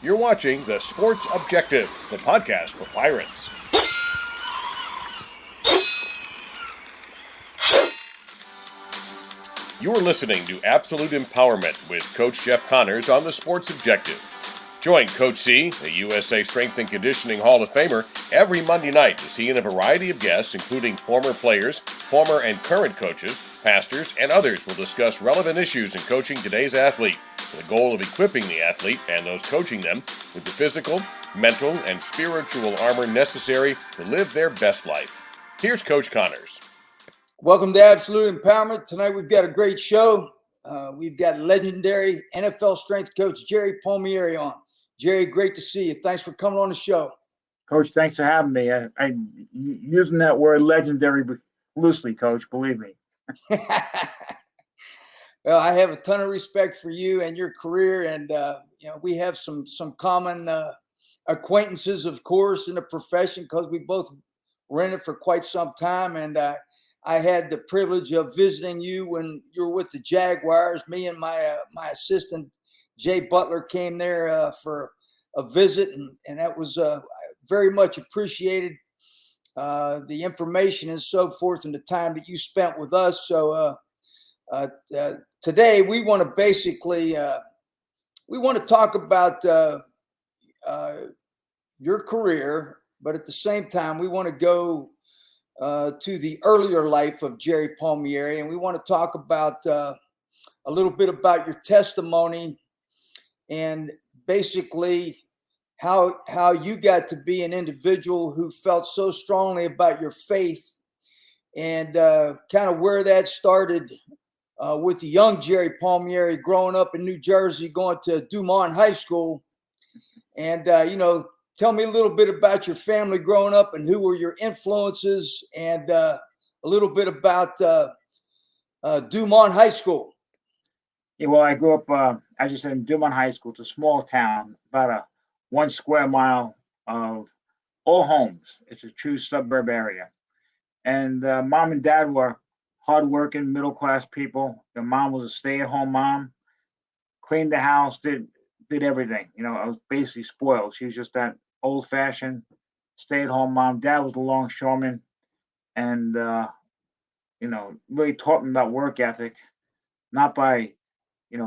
You're watching The Sports Objective, the podcast for Pirates. You're listening to Absolute Empowerment with Coach Jeff Connors on The Sports Objective. Join Coach C, the USA Strength and Conditioning Hall of Famer, every Monday night as he and a variety of guests, including former players, former and current coaches, pastors, and others, will discuss relevant issues in coaching today's athlete, with the goal of equipping the athlete and those coaching them with the physical, mental, and spiritual armor necessary to live their best life. Here's Coach Connors. Welcome to Absolute Empowerment. Tonight we've got a great show. We've got legendary NFL strength coach Jerry Palmieri on. Jerry, great to see you. Thanks for coming on the show. Coach, thanks for having me. I using that word legendary loosely, Coach, believe me. Well, I have a ton of respect for you and your career, and we have some common acquaintances, of course, in the profession because we both were in it for quite some time. And I had the privilege of visiting you when you were with the Jaguars. Me and my assistant Jay Butler came there for a visit, and that was very much appreciated. The information and so forth, and the time that you spent with us. So today we want to basically talk about your career, but at the same time we want to go to the earlier life of Jerry Palmieri, and we want to talk about a little bit about your testimony and basically how you got to be an individual who felt so strongly about your faith, and kind of where that started with the young Jerry Palmieri growing up in New Jersey, going to Dumont High School. And tell me a little bit about your family growing up and who were your influences, and a little bit about Dumont High School. Yeah, well, I grew up, as you said, in Dumont High School. It's a small town, about a 1 square mile of all homes. It's a true suburb area. And mom and dad were hardworking, middle-class people. The mom was a stay-at-home mom, cleaned the house, did everything. I was basically spoiled. She was just that old-fashioned stay-at-home mom. Dad was the longshoreman, and really taught me about work ethic, not by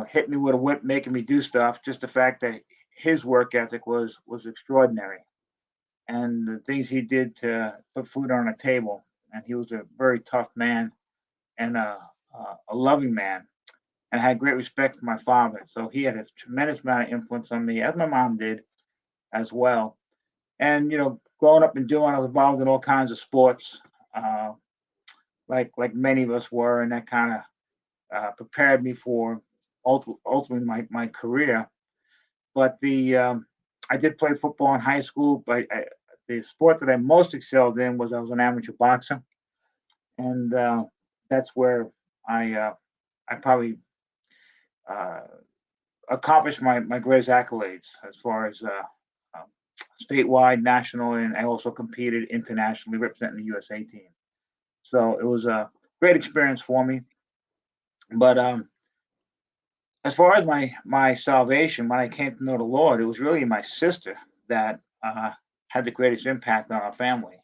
hitting me with a whip, making me do stuff. Just the fact that his work ethic was extraordinary, and the things he did to put food on a table. And he was a very tough man and a loving man, and had great respect for my father. So he had a tremendous amount of influence on me, as my mom did as well. And growing up and doing, I was involved in all kinds of sports, like many of us were, and that kind of prepared me for ultimately my career. But I did play football in high school, but the sport that I most excelled in was I was an amateur boxer, and that's where I probably uh, accomplished my greatest accolades as far as um, statewide, national, and I also competed internationally representing the USA team. So it was a great experience for me. But as far as my salvation, when I came to know the Lord, it was really my sister that had the greatest impact on our family.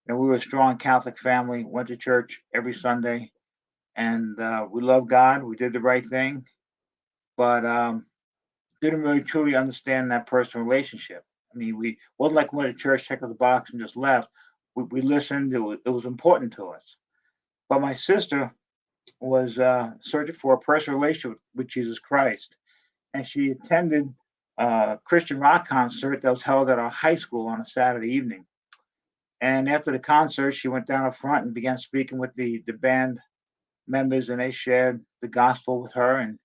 We were a strong Catholic family, went to church every Sunday, and we loved God. We did the right thing, but didn't really truly understand that personal relationship. I mean, we wasn't like we went to church, checked out the box, and just left. We listened. It was important to us. But my sister was searching for a personal relationship with Jesus Christ, and she attended a Christian rock concert that was held at our high school on a Saturday evening. And after the concert, she went down up front and began speaking with the band members, and they shared the gospel with her, and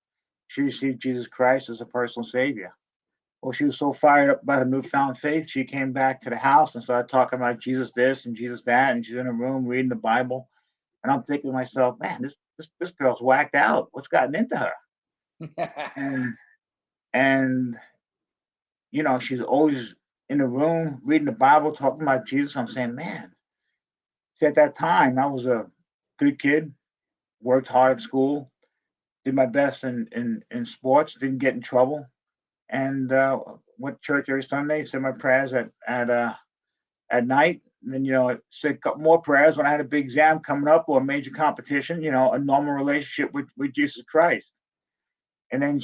she received Jesus Christ as a personal savior. Well, she was so fired up about her newfound faith, she came back to the house and started talking about Jesus this and Jesus that, and she's in a room reading the Bible. And I'm thinking to myself, man, this girl's whacked out. What's gotten into her? And and she's always in the room reading the Bible, talking about Jesus. I'm saying, man, see, at that time I was a good kid, worked hard at school, did my best in sports, didn't get in trouble. and went to church every Sunday. Said my prayers at night. And then, said a couple more prayers when I had a big exam coming up or a major competition, a normal relationship with Jesus Christ. And then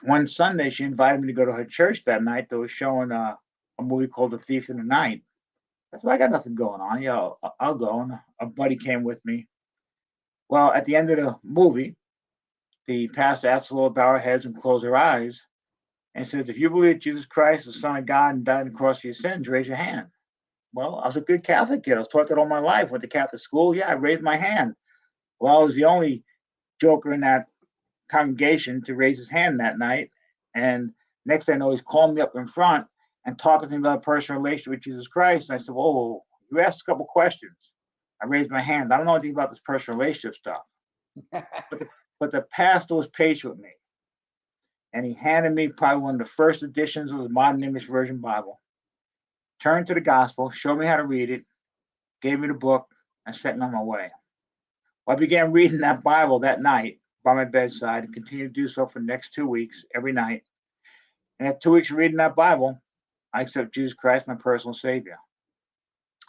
one Sunday, she invited me to go to her church that night. They were showing a movie called The Thief in the Night. I said, I got nothing going on. I'll go. And a buddy came with me. Well, at the end of the movie, the pastor asked us all to bow our heads and close our eyes and says, if you believe Jesus Christ is the Son of God and died on the cross for your sins, raise your hand. Well, I was a good Catholic kid. I was taught that all my life. Went to Catholic school. Yeah, I raised my hand. Well, I was the only joker in that congregation to raise his hand that night. And next thing I know, he's calling me up in front and talking to me about a personal relationship with Jesus Christ. And I said, whoa, you asked a couple questions. I raised my hand. I don't know anything about this personal relationship stuff. But the pastor was patient with me. And he handed me probably one of the first editions of the Modern English Version Bible. Turned to the gospel, showed me how to read it, gave me the book, and sent me on my way. Well, I began reading that Bible that night by my bedside and continued to do so for the next 2 weeks, every night. And after 2 weeks of reading that Bible, I accepted Jesus Christ, my personal Savior.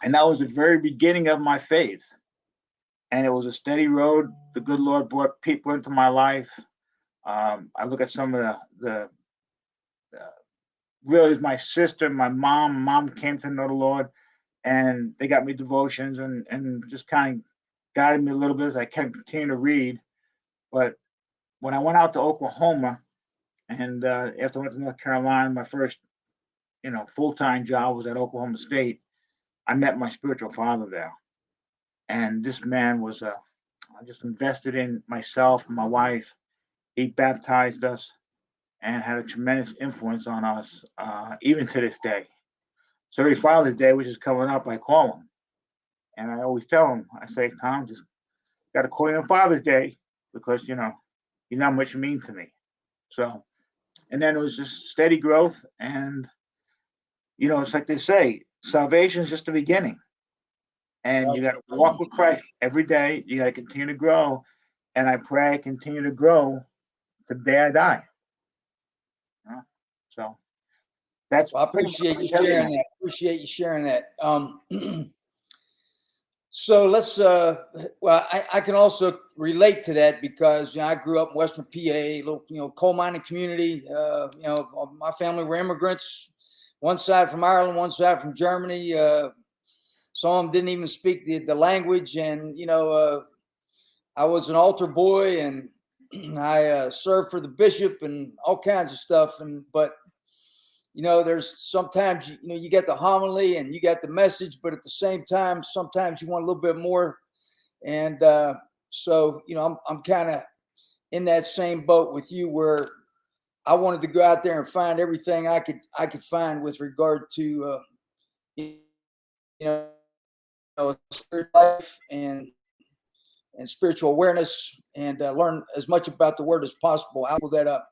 And that was the very beginning of my faith. And it was a steady road. The good Lord brought people into my life. I look at some of the really my sister, my mom came to know the Lord, and they got me devotions and just kind of guided me a little bit as I kept continuing to read. But when I went out to Oklahoma, and after I went to North Carolina, my first, full-time job was at Oklahoma State. I met my spiritual father there, and this man was just invested in myself and my wife. He baptized us and had a tremendous influence on us, even to this day. So every Father's Day, which is coming up, I call him. And I always tell him, I say, Tom, just got to call you on Father's Day because, you know how much you mean to me. So, and then it was just steady growth. And, it's like they say, salvation is just the beginning. And you got to walk with Christ every day. You got to continue to grow. And I pray I continue to grow to the day I die. So that's I appreciate you sharing that. Appreciate you sharing that. So let's. Well, I can also relate to that because I grew up in Western PA, little coal mining community. My family were immigrants. One side from Ireland, one side from Germany. Some of them didn't even speak the language, and I was an altar boy, and I served for the bishop and all kinds of stuff. But there's sometimes you get the homily and you got the message, but at the same time, sometimes you want a little bit more. And so I'm kind of in that same boat with you, where I wanted to go out there and find everything I could find with regard to spirit life and spiritual awareness, and learn as much about the word as possible. I will that up.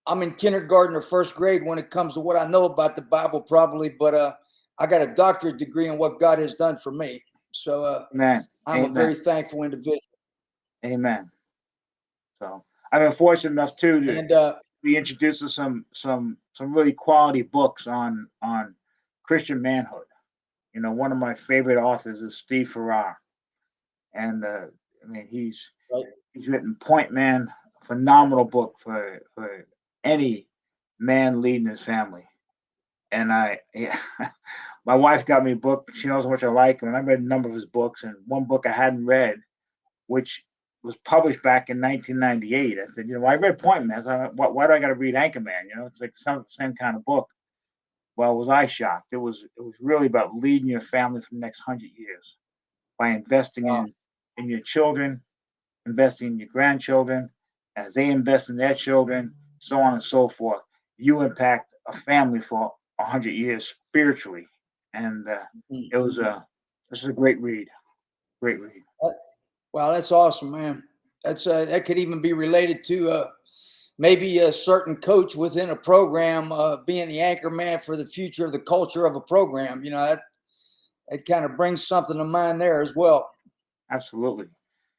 I'm in kindergarten or first grade when it comes to what I know about the Bible, probably, but I got a doctorate degree in what God has done for me. So I'm a very thankful individual. Amen. So I've been fortunate enough too to be introduced to some really quality books on Christian manhood. One of my favorite authors is Steve Farrar, and he's written Point Man, a phenomenal book for any man leading his family. And my wife got me a book. She knows how much I like him, and I read a number of his books. And one book I hadn't read, which was published back in 1998. I said, I read Point Man. So why do I got to read Anchorman? It's like the same kind of book. Well, was I shocked? It was really about leading your family for the next 100 years by investing in your children, investing in your grandchildren, as they invest in their children, so on and so forth. You impact a family for 100 years spiritually, and it was a great read. Great read. Wow, that's awesome, man. That's that could even be related to maybe a certain coach within a program being the anchor man for the future of the culture of a program. That kind of brings something to mind there as well. Absolutely.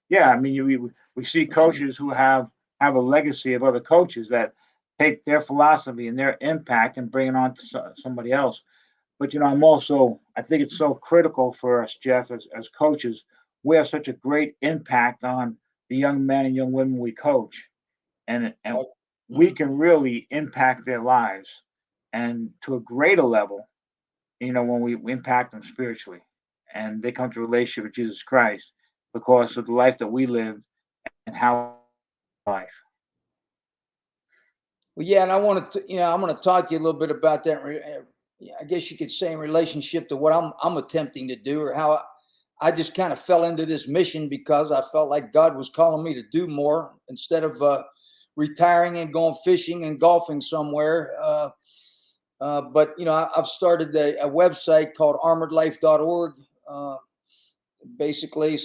Yeah, we see coaches who have have a legacy of other coaches that take their philosophy and their impact and bring it on to somebody else. But I think it's so critical for us, Jeff, as coaches. We have such a great impact on the young men and young women we coach, and we can really impact their lives, and to a greater level, when we impact them spiritually, and they come to a relationship with Jesus Christ because of the life that we live and how life. Well, yeah, and I wanted to, I'm going to talk to you a little bit about that. I guess you could say in relationship to what I'm attempting to do, or how I just kind of fell into this mission because I felt like God was calling me to do more instead of retiring and going fishing and golfing somewhere. But I've started a website called armoredlife.org. Basically,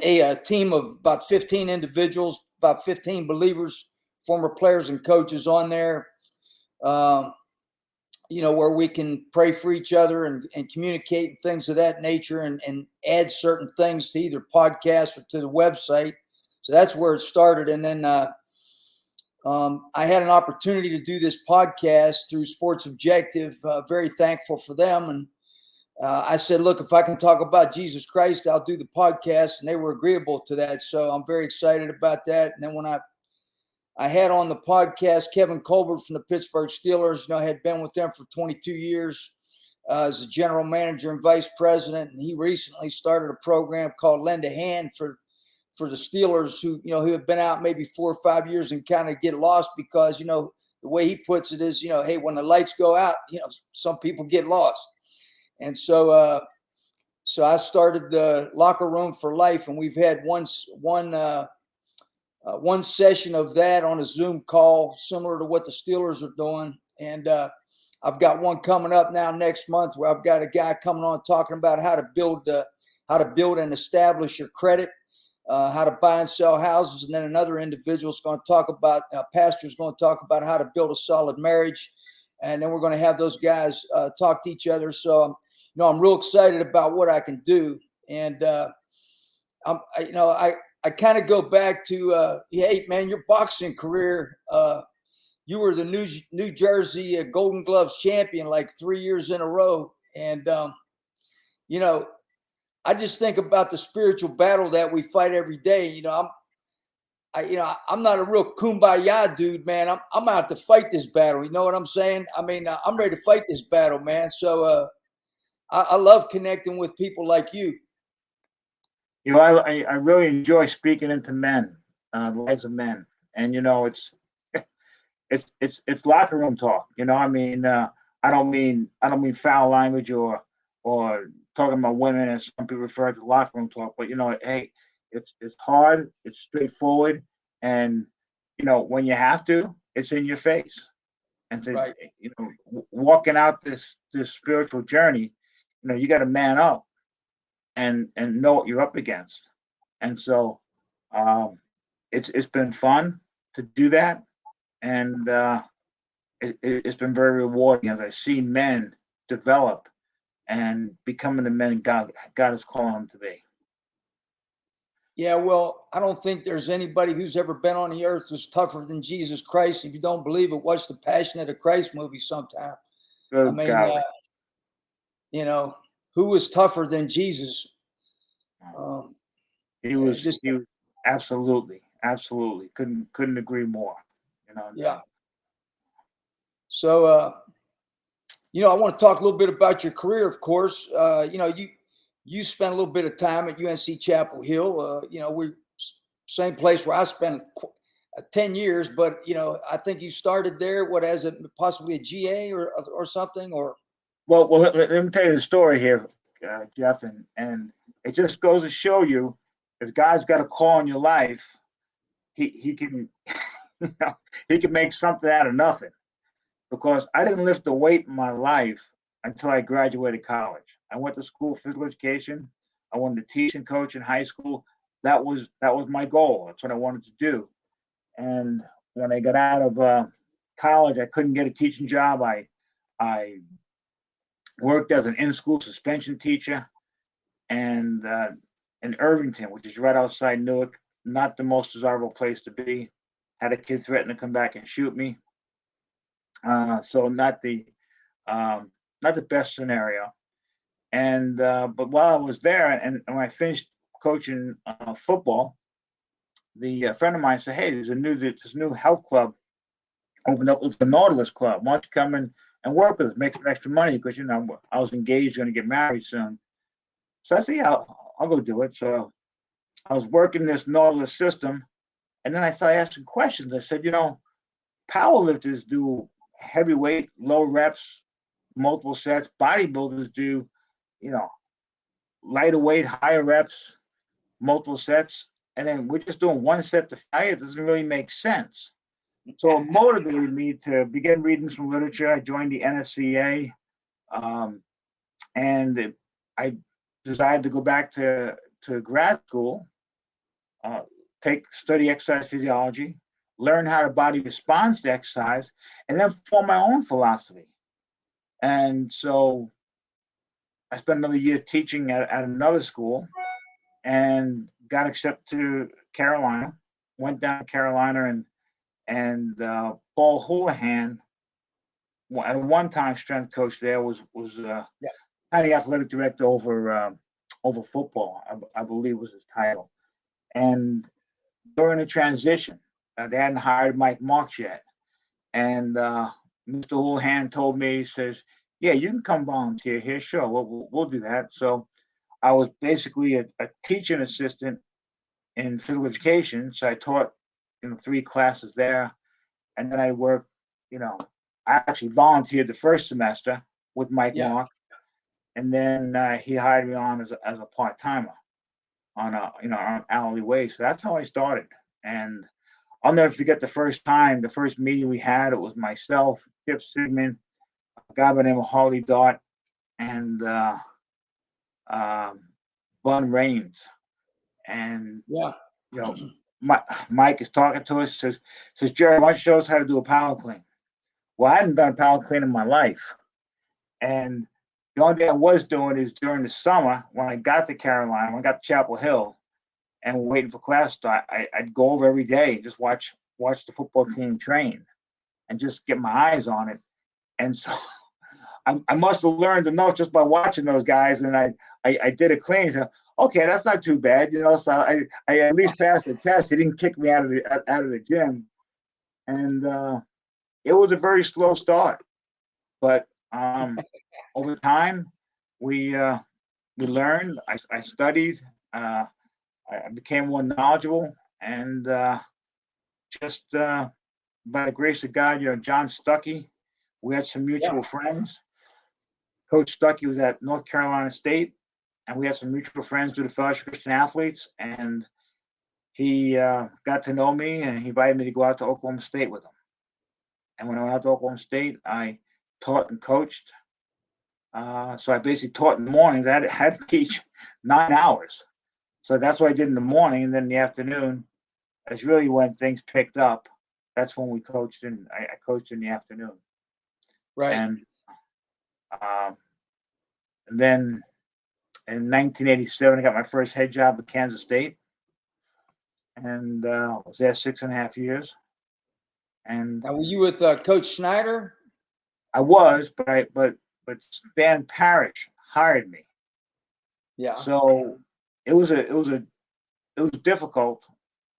a team of about 15 individuals, about 15 believers, former players and coaches on there. Where we can pray for each other and communicate and things of that nature, and add certain things to either podcast or to the website. So that's where it started. And then I had an opportunity to do this podcast through Sports Objective. Very thankful for them. And I said, look, if I can talk about Jesus Christ, I'll do the podcast. And they were agreeable to that. So I'm very excited about that. And then when I had on the podcast Kevin Colbert from the Pittsburgh Steelers. I had been with them for 22 years as a general manager and vice president. And he recently started a program called Lend a Hand for the Steelers who have been out maybe 4 or 5 years and kind of get lost because, the way he puts it is, hey, when the lights go out, some people get lost. And so I started the Locker Room for Life, and we've had one session of that on a Zoom call, similar to what the Steelers are doing. And I've got one coming up now next month where I've got a guy coming on talking about how to build and establish your credit, how to buy and sell houses. And then another individual is going to talk about, pastor is going to talk about how to build a solid marriage. And then we're going to have those guys talk to each other. So, I'm real excited about what I can do. And I kind of go back to, hey, man, your boxing career, you were the New Jersey Golden Gloves champion like 3 years in a row. And, I just think about the spiritual battle that we fight every day. I'm not a real kumbaya dude, man. I'm out to fight this battle. You know what I'm saying? I mean, I'm ready to fight this battle, man. So I love connecting with people like you. I really enjoy speaking into men, the lives of men, and it's locker room talk. I don't mean foul language or talking about women as some people refer to locker room talk. But hey, it's hard, it's straightforward, and when you have to, it's in your face. And to Right. walking out this spiritual journey, you got to man up and know what you're up against. And so it's been fun to do that, and it's been very rewarding as I see men develop and becoming the men God is calling them to be. Yeah, well, I don't think there's anybody who's ever been on the earth who's tougher than Jesus Christ. If you don't believe it, watch the Passion of the Christ movie sometime. Good I mean, golly. Who was tougher than Jesus? He was Just absolutely couldn't agree more. yeah. So I want to talk a little bit about your career, of course. You spent a little bit of time at UNC Chapel Hill. We same place where I spent 10 years, but I think you started there. What, as possibly a GA or something, or? Well, let me tell you the story here, Jeff, and it just goes to show you, if God's got a call in your life, he can he can make something out of nothing. Because I didn't lift a weight in my life until I graduated college. I went to school for physical education. I wanted to teach and coach in high school. That was my goal. That's what I wanted to do. And when I got out of college, I couldn't get a teaching job. I worked as an in-school suspension teacher, and in Irvington, which is right outside Newark, not the most desirable place to be. Had a kid threaten to come back and shoot me. So not the best scenario. And but while I was there, and when I finished coaching football, the friend of mine said, "Hey, there's this new health club opened up with the Nautilus Club. Why don't you come in and work with us, make some extra money?" Because I was engaged, going to get married soon. So I said, "Yeah, I'll go do it." So I was working this Nautilus system, and then I started asking questions. I said, powerlifters do heavyweight, low reps, multiple sets. Bodybuilders do, you know, lighter weight, higher reps, multiple sets. And then we're just doing one set to failure. It doesn't really make sense. So it motivated me to begin reading some literature. I joined the NSCA, and I decided to go back to grad school, study exercise physiology, learn how the body responds to exercise, and then form my own philosophy. And so I spent another year teaching at another school and got accepted to Carolina, went down to Carolina, and Paul Houlihan, at one time strength coach there, was kind of the athletic director over football, I believe was his title. And during the transition, they hadn't hired Mike Marks yet. And Mr. Houlihan told me, he says, "Yeah, you can come volunteer here. Sure, we'll do that." So I was basically a teaching assistant in physical education. So I taught 3 classes there. And then I worked, I actually volunteered the first semester with Mike Mark. And then he hired me on as a part-timer on on hourly wage. So that's how I started. And I'll never forget the first meeting we had. It was myself, Chip Sigmund, a guy by the name of Harley Dart, and Bun Rains. And Mike is talking to us, says, "Jerry, why don't you show us how to do a power clean?" Well, I hadn't done a power clean in my life. And the only thing I was doing is during the summer, when I got to Carolina, when I got to Chapel Hill, and waiting for class to start, I'd go over every day, just watch the football team train, and just get my eyes on it. And so I must have learned enough just by watching those guys. And I did a clean. So, okay, that's not too bad, So I at least passed the test. He didn't kick me out of the gym, and it was a very slow start, but over time we learned. I studied. I became more knowledgeable, and just by the grace of God, John Stuckey, we had some mutual friends. Coach Stuckey was at North Carolina State, and we had some mutual friends through the Fellowship of Christian Athletes, and he got to know me, and he invited me to go out to Oklahoma State with him. And when I went out to Oklahoma State, I taught and coached. So I basically taught in the morning. I had to teach 9 hours. So that's what I did in the morning, and then in the afternoon is really when things picked up. That's when we coached, and I coached in the afternoon. Right. And then in 1987, I got my first head job at Kansas State, and was there 6.5 years. And now, were you with Coach Snyder? I was, but Stan Parrish hired me. Yeah. So it was difficult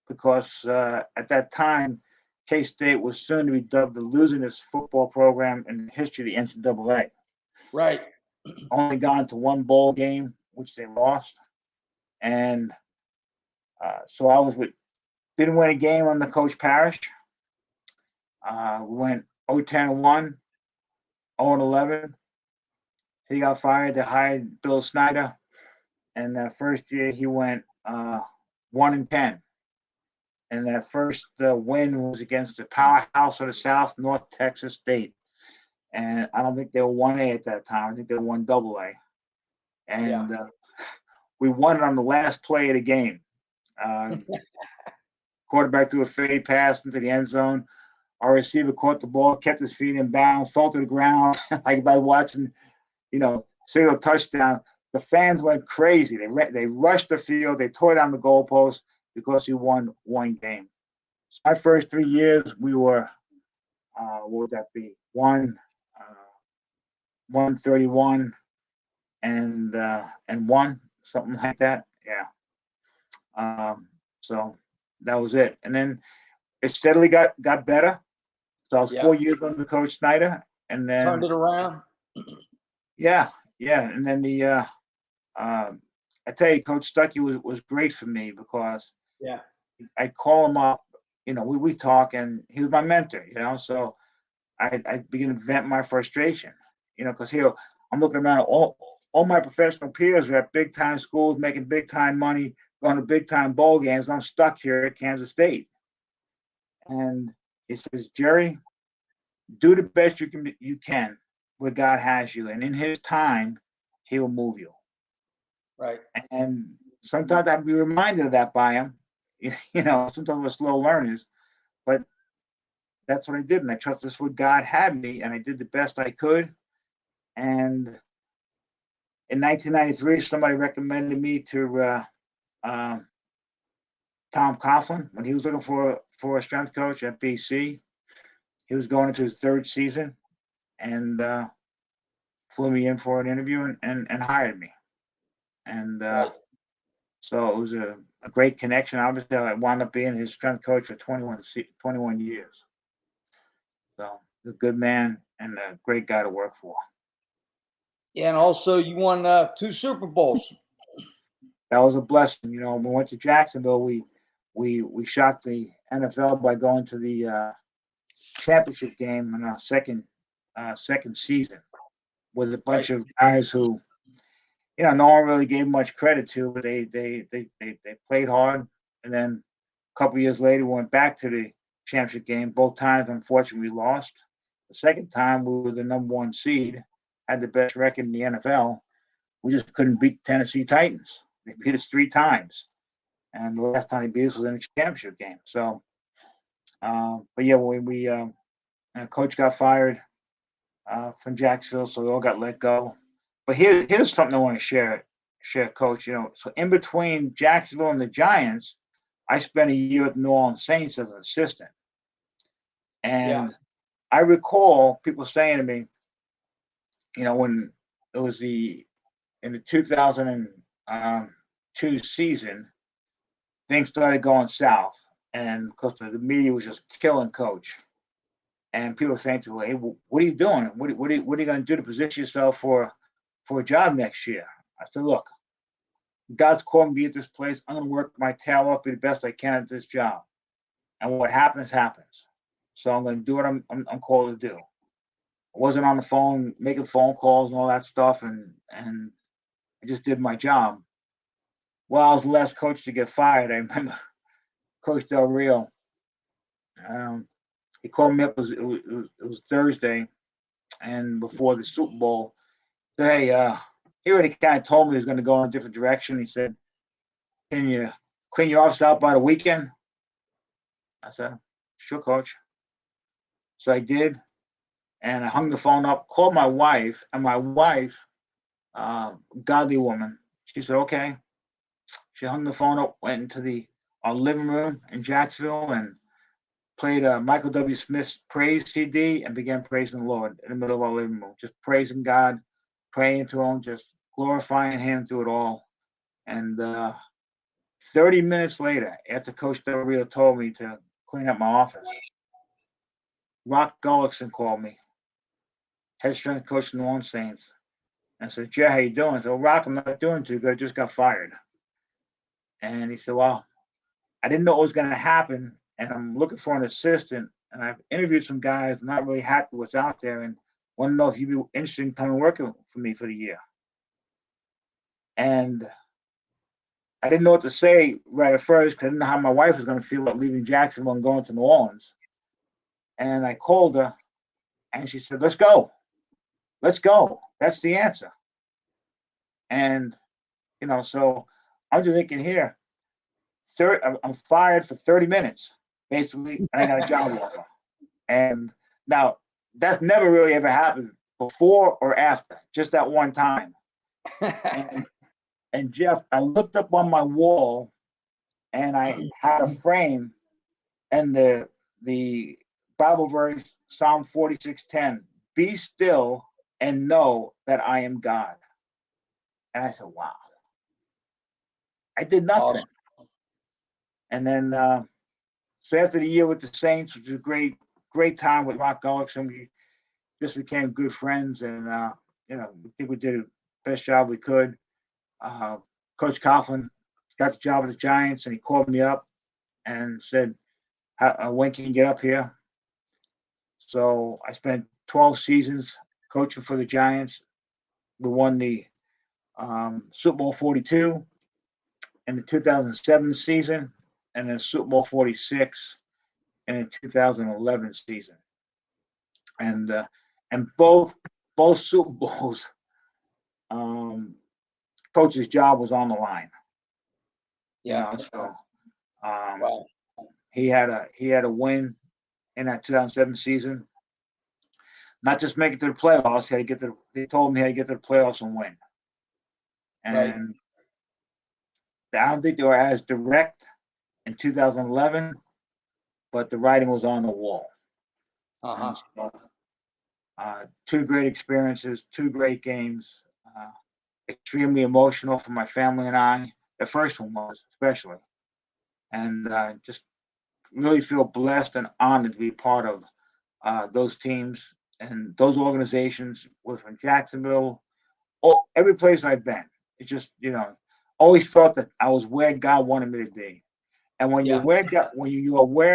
because at that time, K-State was soon to be dubbed the losingest football program in the history of the NCAA. Right. Only gone to one bowl game, which they lost, and so I didn't win a game under Coach Parrish. We went 0-10-1, 0-11. He got fired. They hired Bill Snyder, and that first year he went 1-10. And that first win was against the powerhouse of the South, North Texas State. And I don't think they were 1A at that time. I think they were 1AA. And we won it on the last play of the game. Quarterback threw a fade pass into the end zone. Our receiver caught the ball, kept his feet in bounds, fell to the ground. Like by watching, single touchdown. The fans went crazy. They rushed the field. They tore down the goalpost because he won one game. So my first 3 years, we were, what would that be? 131 and one, something like that. Yeah. So that was it. And then it steadily got better. So I was Yeah. 4 years under Coach Snyder, and then Turned it around. yeah, and then I tell you, Coach Stuckey was great for me because Yeah. I call him up, we talk, and he was my mentor, so I begin to vent my frustration, because here I'm looking around, all my professional peers are at big time schools making big time money, going to big time bowl games. I'm stuck here at Kansas State. And he says, Jerry, do the best you can where God has you, and in His time, He will move you. Right. And sometimes I'd be reminded of that by him. Sometimes we're slow learners, but that's what I did, and I trusted this what God had me, and I did the best I could. And in 1993, somebody recommended me to Tom Coughlin when he was looking for a strength coach at BC. He was going into his third season, and flew me in for an interview and hired me. And Right. so it was a great connection. Obviously, I wound up being his strength coach for 21 years. So a good man and a great guy to work for. Yeah, and also you won 2 Super Bowls. That was a blessing. When we went to Jacksonville, we shocked the NFL by going to the championship game in our second season with a bunch of guys who, no one really gave much credit to, but they played hard. And then a couple years later, we went back to the championship game. Both times, unfortunately, we lost. The second time, we were the number 1 seed, had the best record in the NFL. We just couldn't beat the Tennessee Titans. They beat us 3 times. And the last time they beat us was in a championship game. So, but yeah, we coach got fired from Jacksonville, so we all got let go. But here's something I want to share, Coach. So in between Jacksonville and the Giants, I spent a year at the New Orleans Saints as an assistant. And I recall people saying to me, when it was in the 2002 season, things started going south, and because the media was just killing Coach. And people were saying to me, "Hey, what are you doing? What are you going to do to position yourself for a job next year?" I said, "Look, God's called me at this place. I'm going to work my tail off, be the best I can at this job, and what happens happens. So I'm going to do what I'm called to do." I wasn't on the phone making phone calls and all that stuff, and I just did my job. Well, I was the last coach to get fired. I remember Coach Del Rio. He called me up. It was Thursday, and before the Super Bowl, said, "Hey, he already kind of told me he was going to go in a different direction." He said, "Can you clean your office out by the weekend?" I said, "Sure, Coach." So I did, and I hung the phone up, called my wife, and my wife, godly woman, she said, "Okay." She hung the phone up, went into our living room in Jacksonville, and played Michael W. Smith's Praise CD and began praising the Lord in the middle of our living room, just praising God, praying to Him, just glorifying Him through it all. And 30 minutes later, after Coach Del Rio told me to clean up my office, Rock Gullickson called me, head strength coach of the New Orleans Saints, and said, "Jay, how you doing?" I said, "Well, Rock, I'm not doing too good. I just got fired." And he said, "Well, I didn't know what was going to happen, and I'm looking for an assistant, and I've interviewed some guys, not really happy with what's out there, and want to know if you'd be interested in coming working for me for the year." And I didn't know what to say right at first because I didn't know how my wife was going to feel about leaving Jacksonville and going to New Orleans. And I called her, and she said, "Let's go. Let's go. That's the answer." And, so I'm just thinking here, I'm fired for 30 minutes, basically, and I got a job offer. And now that's never really ever happened before or after, just that one time. And Jeff, I looked up on my wall and I had a frame and the Bible verse, Psalm 46:10, be still and know that I am God. And I said, wow, I did nothing. Awesome. And then, so after the year with the Saints, which was a great time with Rock Gullickson, and we just became good friends. And, I think we did the best job we could. Coach Coughlin got the job at the Giants, and he called me up and said, when can you get up here? So I spent 12 seasons coaching for the Giants. We won the Super Bowl 42 in the 2007 season, and then Super Bowl 46 in the 2011 season. And both Super Bowls, coach's job was on the line. Yeah. So Wow. he had a win in that 2007 season. Not just make it to the playoffs. They told me he had to get to the playoffs and win. And I don't think they were as direct in 2011, but the writing was on the wall. So, two great experiences, two great games, extremely emotional for my family and I. The first one was especially, and just really feel blessed and honored to be part of those teams and those organizations within Jacksonville, every place I've been. It just, always felt that I was where God wanted me to be. And when you're where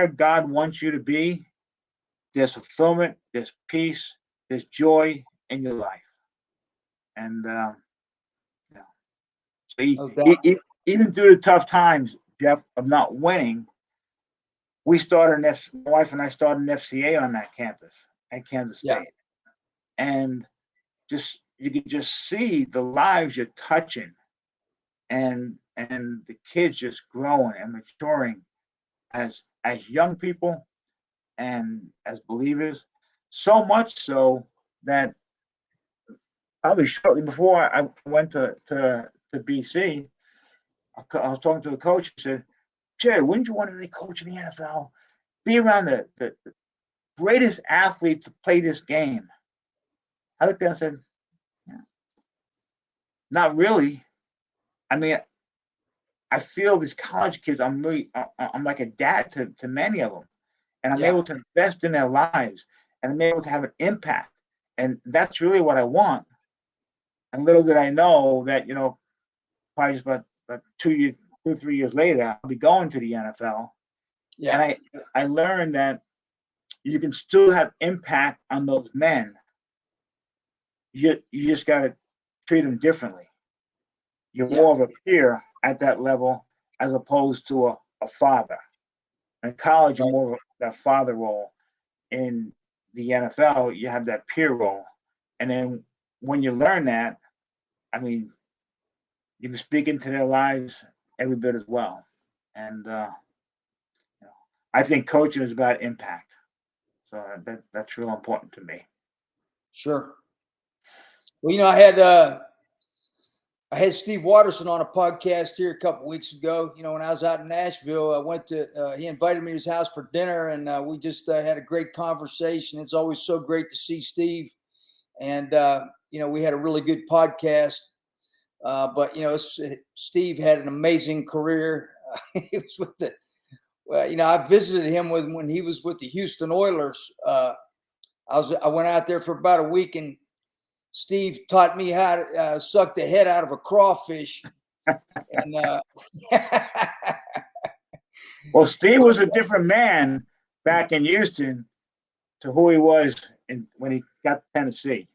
God wants you to be, there's fulfillment, there's peace, there's joy in your life. And so even through the tough times, Jeff, of not winning, my wife and I started an FCA on that campus at Kansas State. And you can just see the lives you're touching, and the kids just growing and maturing as young people and as believers. So much so that probably shortly before I went to BC, I was talking to the coach. He said, "Jerry, wouldn't you want to be coach in the NFL? Be around the greatest athlete to play this game?" I looked at him and said, yeah, "Not really. I mean, I feel these college kids, I'm like a dad to many of them, and I'm able to invest in their lives, and I'm able to have an impact, and that's really what I want." And little did I know that, probably just about 3 years later, I'll be going to the NFL. Yeah. And I learned that you can still have impact on those men. You just got to treat them differently. You're more of a peer at that level as opposed to a father. In college, you're more of that father role. In the NFL, you have that peer role. And then when you learn that, I mean, you can speak into their lives every bit as well. And I think coaching is about impact. So that's real important to me. Sure. Well, I had Steve Watterson on a podcast here a couple weeks ago. When I was out in Nashville, I went to, he invited me to his house for dinner, and we just had a great conversation. It's always so great to see Steve. And, we had a really good podcast. But Steve had an amazing career. He was with I visited him when he was with the Houston Oilers. I went out there for about a week, and Steve taught me how to suck the head out of a crawfish. And well, Steve was a different man back in Houston to who he was when he got to Tennessee.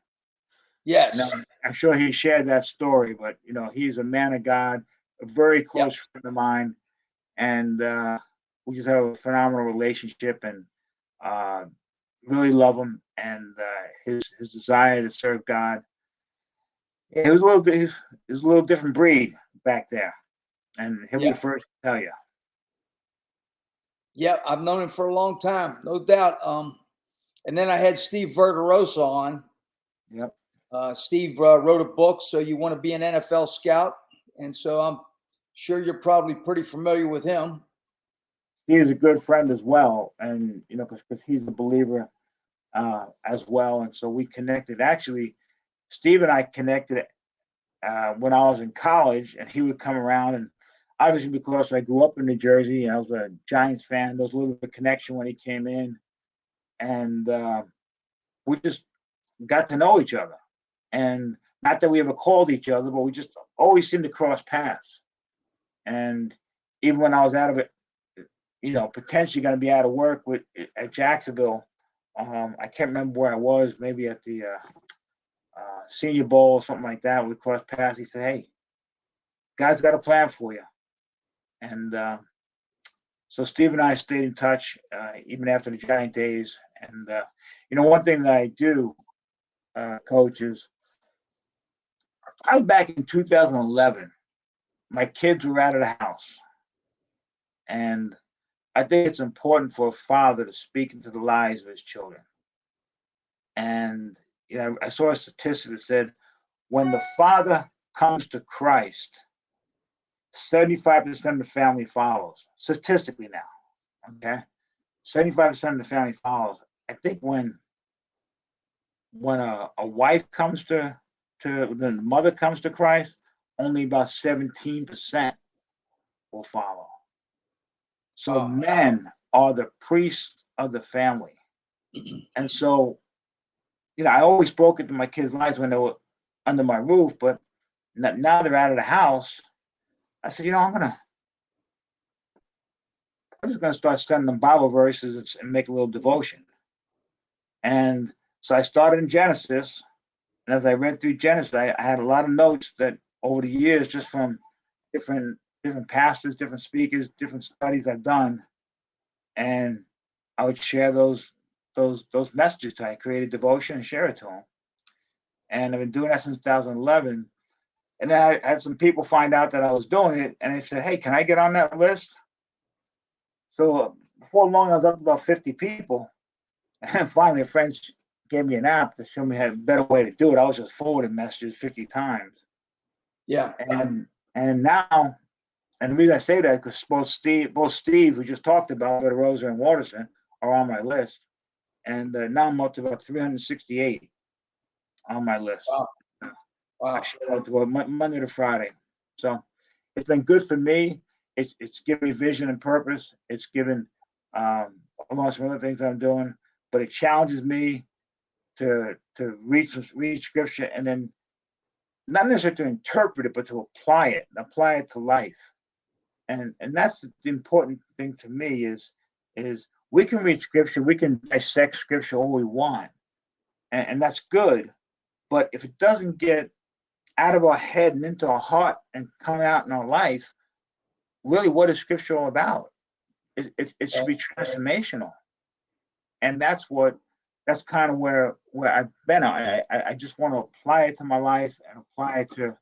Yes. I'm sure he shared that story, but he's a man of God, a very close friend of mine, and we just have a phenomenal relationship, and really love him, and his desire to serve God. It was a little different breed back there, and he'll be the first to tell you. Yeah, I've known him for a long time, no doubt. And then I had Steve Verderosa on. Yep. Steve wrote a book, So You Want to Be an NFL Scout. And so I'm sure you're probably pretty familiar with him. is a good friend as well, and because he's a believer as well, and so we connected. Actually, Steve and I connected when I was in college, and he would come around, and obviously because I grew up in New Jersey, and I was a Giants fan, there was a little bit of connection when he came in, and we just got to know each other. And not that we ever called each other, but we just always seemed to cross paths. And even when I was out of it, potentially going to be out of work at Jacksonville, I can't remember where I was, maybe at the Senior Bowl or something like that. We crossed paths. He said, "Hey, God's got a plan for you." And so Steve and I stayed in touch even after the Giant days. And one thing that I do, Coach, is I was back in 2011. My kids were out of the house, and I think it's important for a father to speak into the lives of his children. And I saw a statistic that said when the father comes to Christ, 75% of the family follows. Statistically now, okay, 75% of the family follows. I think when a wife comes to the mother comes to Christ, only about 17% will follow. So men are the priests of the family. And so, I always spoke into my kids' lives when they were under my roof, but now they're out of the house. I said, I'm just gonna start studying them Bible verses and make a little devotion. And so I started in Genesis, and as I read through Genesis, I had a lot of notes that over the years, just from different pastors, different speakers, different studies I've done, and I would share those messages to them. I created devotion and share it to them. And I've been doing that since 2011. And then I had some people find out that I was doing it, and they said, "Hey, can I get on that list?" So before long, I was up to about 50 people. And finally, a friend gave me an app to show me how a better way to do it. I was just forwarding messages 50 times. Yeah. And now, and the reason I say that because both Steve, we just talked about, Rosa and Waterston, are on my list. And now I'm up to about 368 on my list. Wow. I share that to Monday to Friday. So it's been good for me. It's given me vision and purpose. It's given along some other things I'm doing, but it challenges me to read scripture and then not necessarily to interpret it, but to apply it to life. And that's the important thing to me is we can read scripture, we can dissect scripture all we want, and that's good. But if it doesn't get out of our head and into our heart and come out in our life, really, what is scripture all about? It should be transformational. And that's kind of where I've been. I just want to apply it to my life and apply it to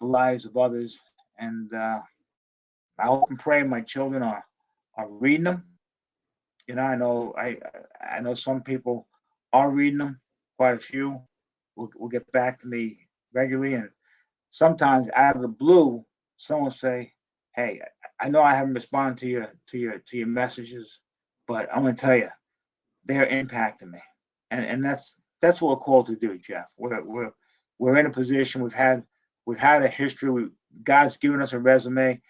the lives of others. And I hope and pray my children are reading them. I know some people are reading them, quite a few will get back to me regularly, and sometimes out of the blue, someone will say, "Hey, I know I haven't responded to your messages, but I'm going to tell you, they're impacting me," and that's what we're called to do, Jeff. We're in a position. We've had a history. God's given us a resume.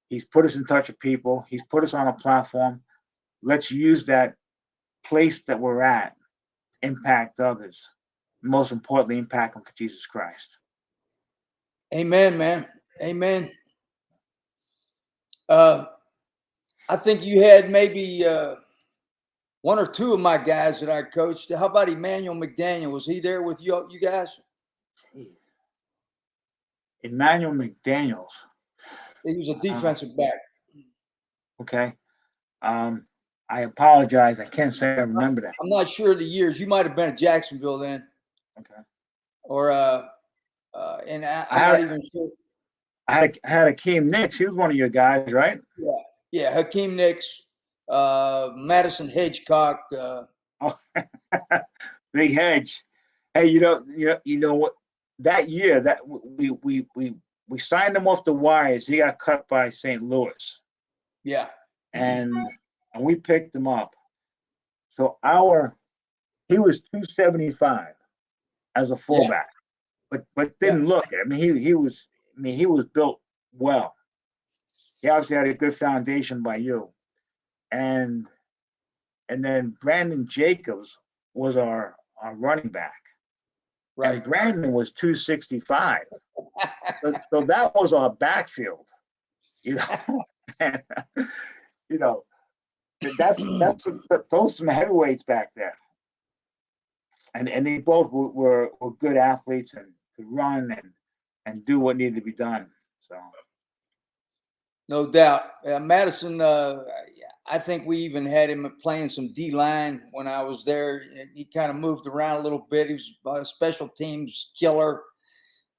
He's put us in touch with people. He's put us on a platform. Let's use that place that we're at, impact others. Most importantly, impact them for Jesus Christ. Amen, man. Amen. I think you had maybe one or two of my guys that I coached. How about Emmanuel McDaniel? Was he there with you guys? Jeez. Emmanuel McDaniels. He was a defensive back. Okay. I apologize. I can't say I remember that. I'm not sure of the years. You might have been at Jacksonville then. Okay. Or and I'm not even sure. I had Hakeem Nicks. He was one of your guys, right? Yeah. Hakeem Nicks, Madison Hedgecock. Big Hedge. Hey, you know what? That year that we signed him off the wires. He got cut by St. Louis. Yeah. And and we picked him up. So he was 275 as a fullback, but didn't look it. I mean, he was built well. He obviously had a good foundation by you, and then Brandon Jacobs was our running back. Right. And Brandon was 265. So that was our backfield, you know. And, you know, that's those some heavyweights back there. And they both were good athletes and could run and do what needed to be done. So No doubt. Madison, I think we even had him playing some D-line when I was there. He kind of moved around a little bit. He was a special teams killer.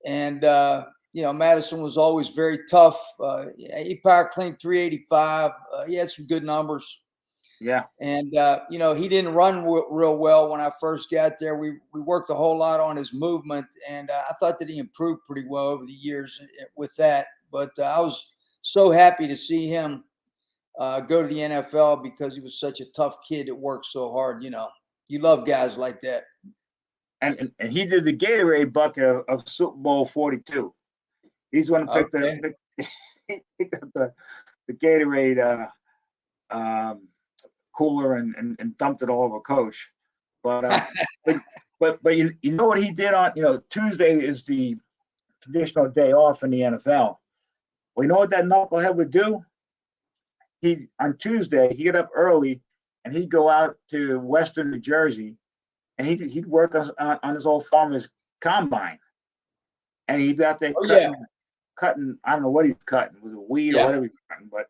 And, Madison was always very tough. He power cleaned 385. He had some good numbers. Yeah. And, he didn't run real well when I first got there. We worked a whole lot on his movement. And I thought that he improved pretty well over the years with that. But I was so happy to see him go to the NFL because he was such a tough kid that worked so hard. You love guys like that. And he did the Gatorade bucket of Super Bowl 42. He's the one who picked up the Gatorade cooler and dumped it all over Coach. But you know what he did on Tuesday is the traditional day off in the NFL. Well, you know what that knucklehead would do? On Tuesday he get up early and he'd go out to Western New Jersey and he'd work on his old farmer's combine, and he'd be out there cutting. I don't know what he's cutting, with a weed or whatever he's cutting, but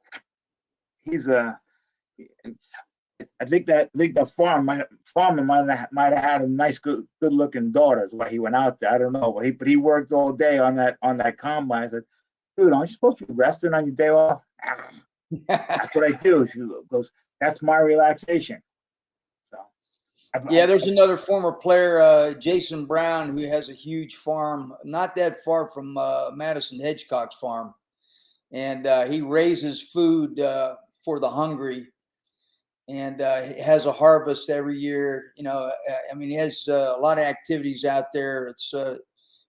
he's I think the farmer might have had a nice, good looking daughter. That's why he went out there. I don't know, but he worked all day on that combine. I said, dude, aren't you supposed to be resting on your day off? That's what I do. She goes, that's my relaxation. So there's another former player, Jason Brown, who has a huge farm not that far from Madison Hedgecock's farm, and he raises food for the hungry, and has a harvest every year. He has a lot of activities out there. It's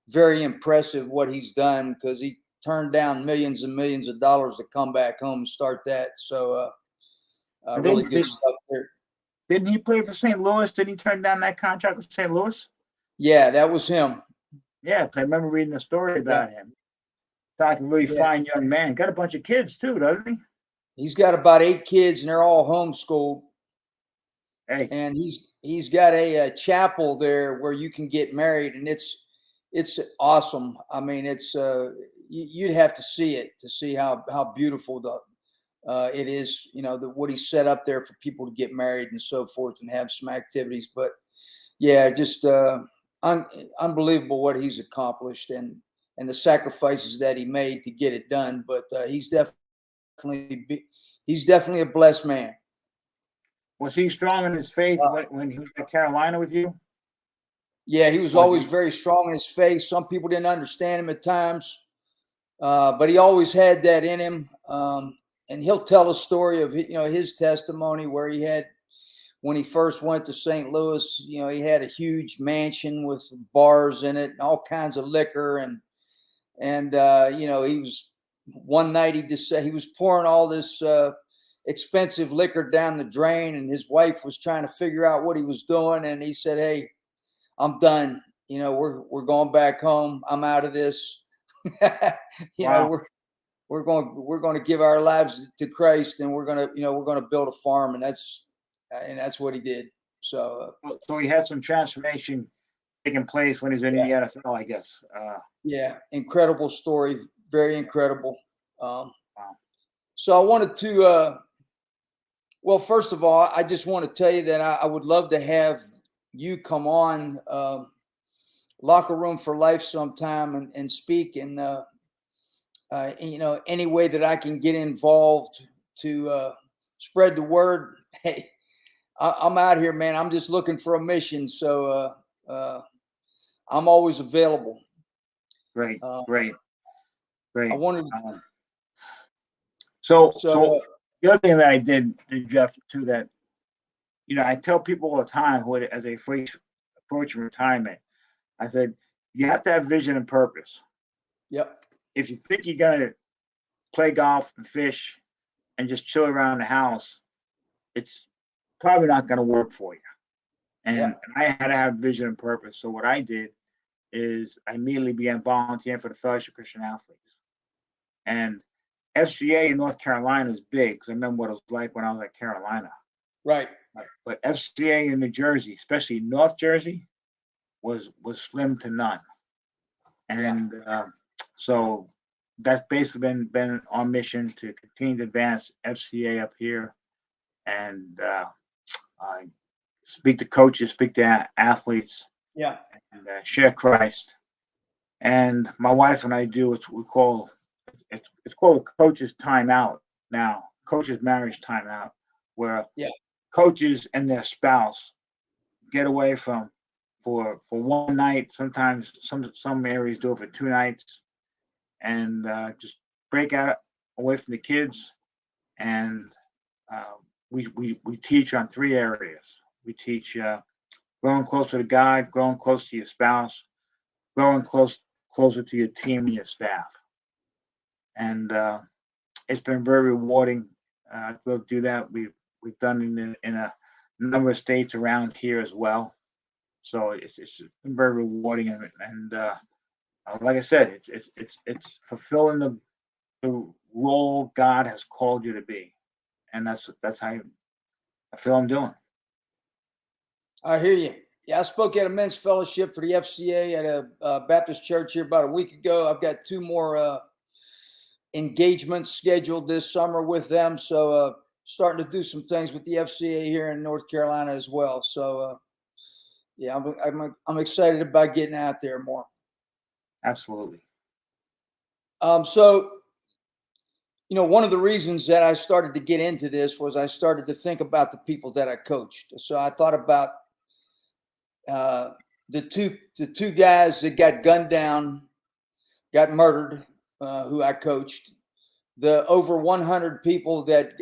very impressive what he's done, because he turned down millions and millions of dollars to come back home and start that. So really good stuff there. Didn't he play for St. Louis? Didn't he turn down that contract with St. Louis? Yeah, that was him. Yeah, I remember reading a story about him. Talking really fine young man. Got a bunch of kids too, doesn't he? He's got about 8 kids, and they're all homeschooled. Hey. And he's got a chapel there where you can get married, and it's awesome. I mean, it's you'd have to see it to see how beautiful it is. What he set up there for people to get married and so forth and have some activities. But just unbelievable what he's accomplished and the sacrifices that he made to get it done. But he's definitely a blessed man. Was he strong in his faith when he was at Carolina with you? Yeah, he was always very strong in his faith. Some people didn't understand him at times, but he always had that in him. And he'll tell a story of his testimony where he had, when he first went to St. Louis, he had a huge mansion with bars in it and all kinds of liquor, and he was, one night he was pouring all this expensive liquor down the drain, and his wife was trying to figure out what he was doing, and he said, "Hey, I'm done. We're going back home. I'm out of this. Wow. We're going to give our lives to Christ, and we're going to build a farm," and that's what he did. So he had some transformation taking place when he's in the NFL, I guess. Incredible story, very incredible. Wow. So I wanted to, first of all, I just want to tell you that I would love to have you come on Locker Room for Life sometime and speak in, any way that I can get involved to spread the word. Hey, I'm out here, man. I'm just looking for a mission. So I'm always available. Great. I wanted. So the other thing that I did, Jeff, too, that, I tell people all the time who, as they approach retirement, I said, you have to have vision and purpose. Yep. If you think you're going to play golf and fish and just chill around the house, it's probably not going to work for you. And I had to have vision and purpose. So what I did is I immediately began volunteering for the Fellowship of Christian Athletes. And FCA in North Carolina is big, because I remember what it was like when I was at Carolina. Right. But FCA in New Jersey, especially North Jersey, was slim to none. And so that's basically been our mission, to continue to advance FCA up here, and speak to coaches, speak to athletes, and share Christ. And my wife and I do what we call it's called a coach's timeout now, coach's marriage timeout, where coaches and their spouse get away for one night. Sometimes some areas do it for 2 nights, and just break out away from the kids. And we teach on 3 areas. We teach growing closer to God, growing close to your spouse, growing closer to your team and your staff. And it's been very rewarding. We'll do that. We've done in a number of states around here as well. So it's been very rewarding, and like I said, it's fulfilling the role God has called you to be, and that's how I feel I'm doing. I hear you. Yeah, I spoke at a men's fellowship for the FCA at a Baptist church here about a week ago. I've got 2 more engagements scheduled this summer with them. So starting to do some things with the FCA here in North Carolina as well. So yeah, I'm excited about getting out there more. Absolutely. So, one of the reasons that I started to get into this was I started to think about the people that I coached. So I thought about the two guys that got gunned down, got murdered, who I coached, the over 100 people that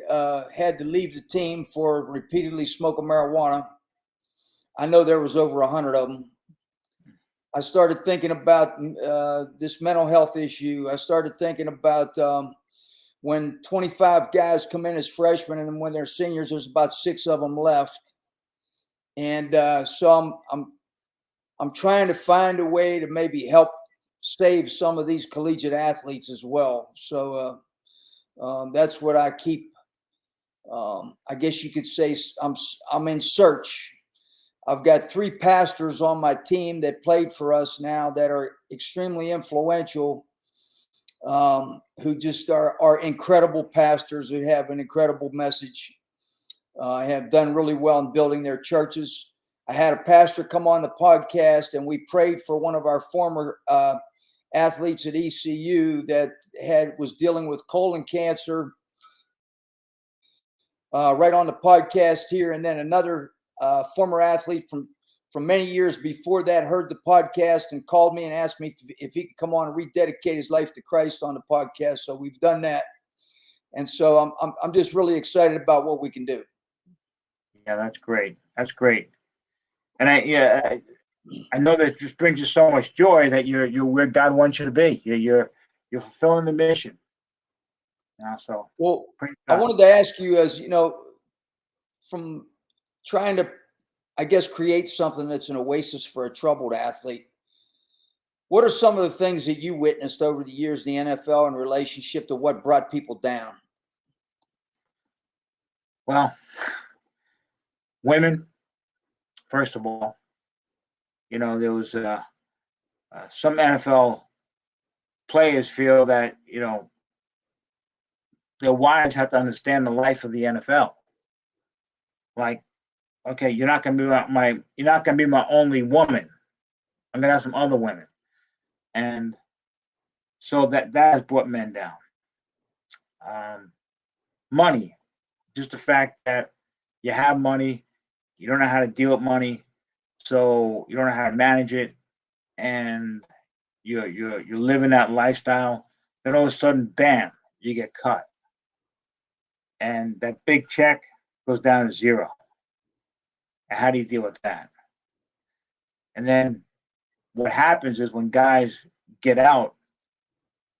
had to leave the team for repeatedly smoking marijuana. I know there was over 100 of them. I started thinking about this mental health issue. I started thinking about when 25 guys come in as freshmen, and when they're seniors, there's about 6 of them left. And so I'm trying to find a way to maybe help save some of these collegiate athletes as well. So that's what I keep. I guess you could say I'm in search. I've got 3 pastors on my team that played for us now that are extremely influential, who just are incredible pastors who have an incredible message, have done really well in building their churches. I had a pastor come on the podcast, and we prayed for one of our former athletes at ECU that was dealing with colon cancer, right on the podcast here. And then another former athlete from many years before that heard the podcast and called me and asked me if he could come on and rededicate his life to Christ on the podcast. So we've done that. And so I'm just really excited about what we can do. Yeah, that's great. That's great. And I know that just brings you so much joy that you're where God wants you to be. You're fulfilling the mission. So well, I wanted to ask you, as from trying to, I guess, create something that's an oasis for a troubled athlete, what are some of the things that you witnessed over the years in the NFL in relationship to what brought people down? Well, women, first of all. There was some NFL players feel that their wives have to understand the life of the NFL. Like, okay, you're not gonna be my only woman. I'm gonna have some other women, and so that has brought men down. Money, just the fact that you have money, you don't know how to deal with money, so you don't know how to manage it, and you're living that lifestyle. Then all of a sudden, bam, you get cut. and that big check goes down to zero. And how do you deal with that? And then what happens is when guys get out,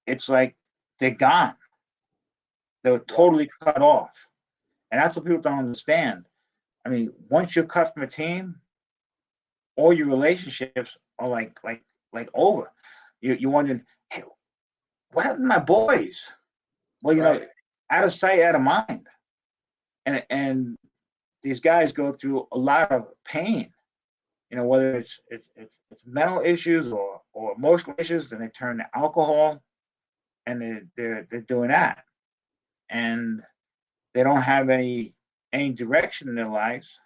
it's like they're gone. They're totally cut off. And that's what people don't understand. I mean, once you're cut from a team, all your relationships are like over. You're wondering, hey, what happened to my boys? Well, you know, out of sight, out of mind. And these guys go through a lot of pain. You know, whether it's mental issues or emotional issues, then they turn to alcohol, and they're doing that, and they don't have any direction in their lives.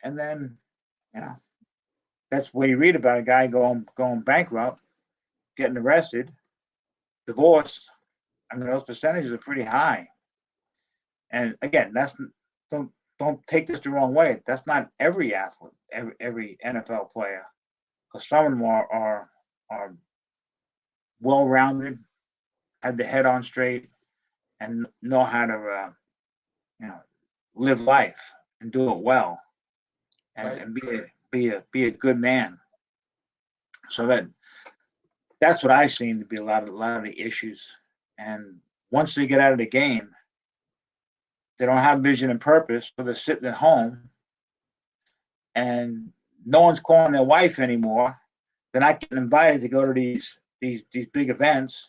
And then, you know, that's where you read about a guy going bankrupt, getting arrested, divorced. I mean, those percentages are pretty high. And again, that's don't take this the wrong way. That's not every athlete, every NFL player, because some of them are well rounded, have the head on straight, and know how to you know, live life and do it well, and be a good man. So that's what I've seen to be a lot of the issues. And once they get out of the game, they don't have vision and purpose, so they're sitting at home, and no one's calling their wife anymore. They're not getting invited to go to these big events,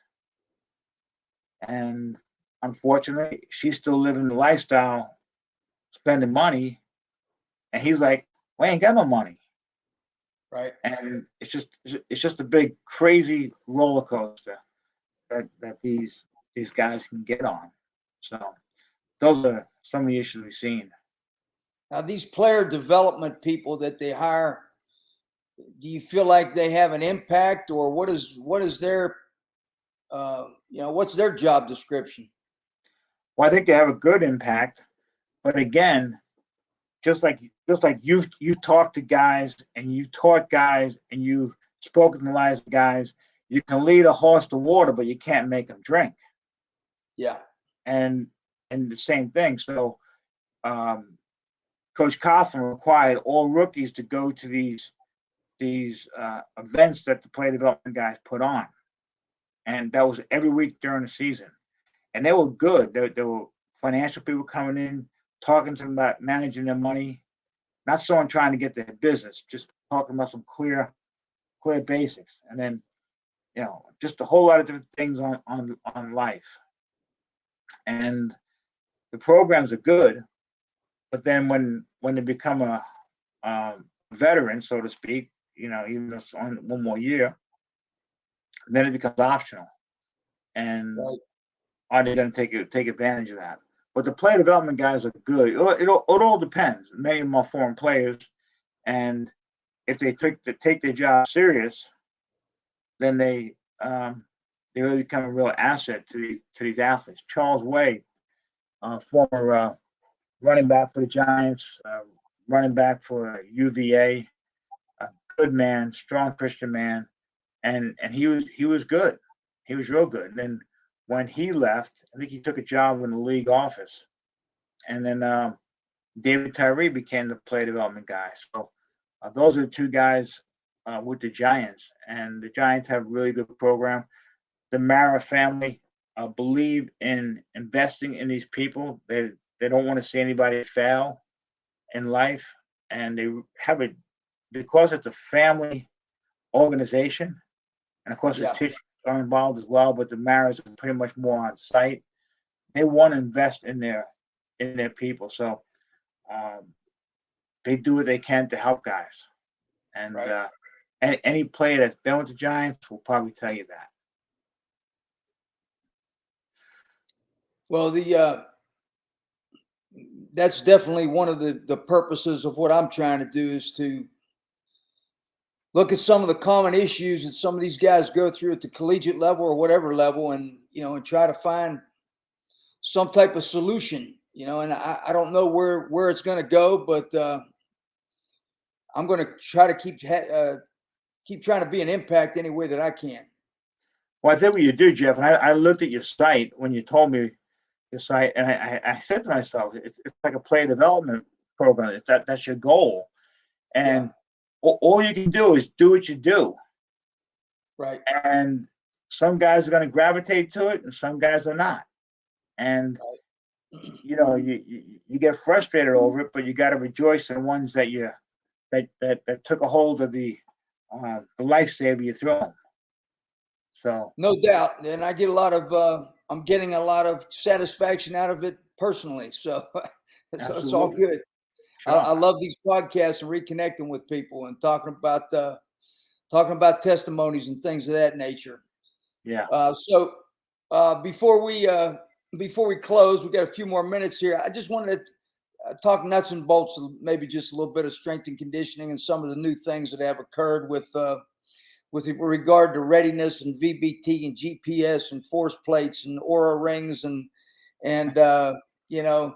and unfortunately, she's still living the lifestyle, spending money, and he's like, "We ain't got no money." Right. And it's just a big crazy roller coaster that these guys can get on. So those are some of the issues we've seen. Now, these player development people that they hire, do you feel like they have an impact, or what is their what's their job description? Well, I think they have a good impact, but again, just like you talked to guys and you taught guys and you've spoken to the lives of guys, you can lead a horse to water, but you can't make them drink. Yeah. And the same thing. So Coach Coughlin required all rookies to go to these events that the play development guys put on, and that was every week during the season. And they were good. There were financial people coming in, talking to them about managing their money, not someone trying to get their business, just talking about some clear basics. And then, you know, just a whole lot of different things on life. And the programs are good, but then when they become a veteran, so to speak, you know, even if it's on one more year, then it becomes optional. And are they going to take advantage of that? But the player development guys are good. It all depends. Many of them are foreign players, and if they take their job serious, then they really become a real asset to these athletes. Charles Way, former running back for the Giants, running back for UVA, a good man, strong Christian man, and he was good. He was real good. And then when he left, I think he took a job in the league office, and then David Tyree became the play development guy. So those are the two guys with the Giants, and the Giants have a really good program. The Mara family believe in investing in these people. They don't want to see anybody fail in life, and they have it because it's a family organization, and of course the teachers are involved as well. But the Maras are pretty much more on site. They want to invest in their people, so they do what they can to help guys. And any player that's been with the Giants will probably tell you that. Well, that's definitely one of the purposes of what I'm trying to do, is to look at some of the common issues that some of these guys go through at the collegiate level or whatever level, and and try to find some type of solution. And I don't know where it's going to go, but I'm going to try to keep trying to be an impact any way that I can. Well, I think what you do, Jeff, and I looked at your site when you told me I said to myself, it's like a player development program. That's your goal, Yeah. and all you can do is do what you do. Right. And some guys are going to gravitate to it, and some guys are not. And Right. you get frustrated over it, but you got to rejoice in the ones that took a hold of the lifesaver you throw them. So No doubt, and I get a lot of. I'm getting a lot of satisfaction out of it personally. So, so it's all absolutely, good. sure, I love these podcasts and reconnecting with people and talking about testimonies and things of that nature. yeah. So before we close, we got a few more minutes here. I just wanted to talk nuts and bolts, maybe just a little bit of strength and conditioning and some of the new things that have occurred with regard to readiness and VBT and GPS and force plates and aura rings and you know.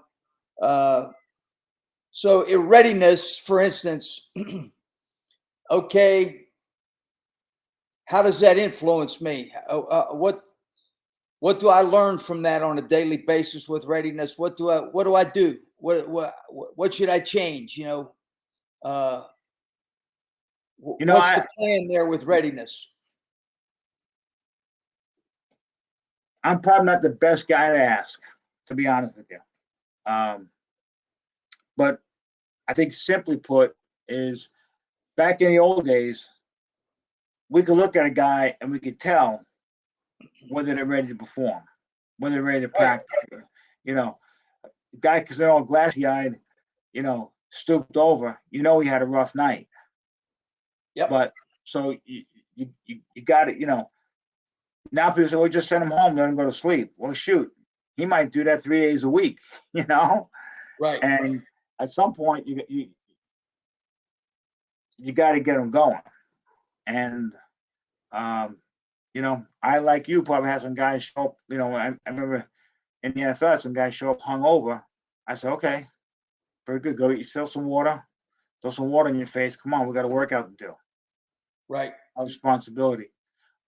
So in readiness, for instance, okay, how does that influence me? What do I learn from that on a daily basis with readiness? What do I do? What should I change? Uh, what's I the plan there with readiness? I'm probably not the best guy to ask, to be honest with you. But I think simply put is back in the old days, we could look at a guy and we could tell whether they're ready to perform, whether they're ready to Right. practice. You know, the guy because they're all glassy eyed, stooped over, he had a rough night. Yep. But so you got it, now people say, well, just send him home, let him go to sleep. Well, shoot, he might do that 3 days a week, Right. and at some point you got to get him going. And I like you probably had some guys show up. I remember in the NFL, some guys show up hungover. I said, okay, very good. Go eat yourself some water, throw some water in your face. Come on, we got a workout to do. Right. Our responsibility.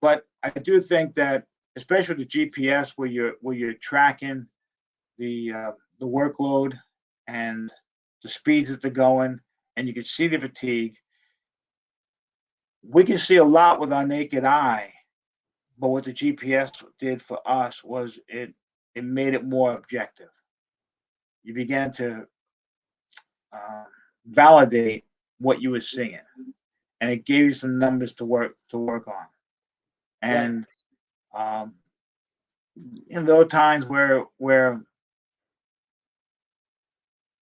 But I do think that, especially with the GPS, where you're tracking the workload and the speeds that they're going, and you can see the fatigue. We can see a lot with our naked eye, but what the GPS did for us was it made it more objective. You began to validate what you were seeing, and it gave you some numbers to work on. And there were times where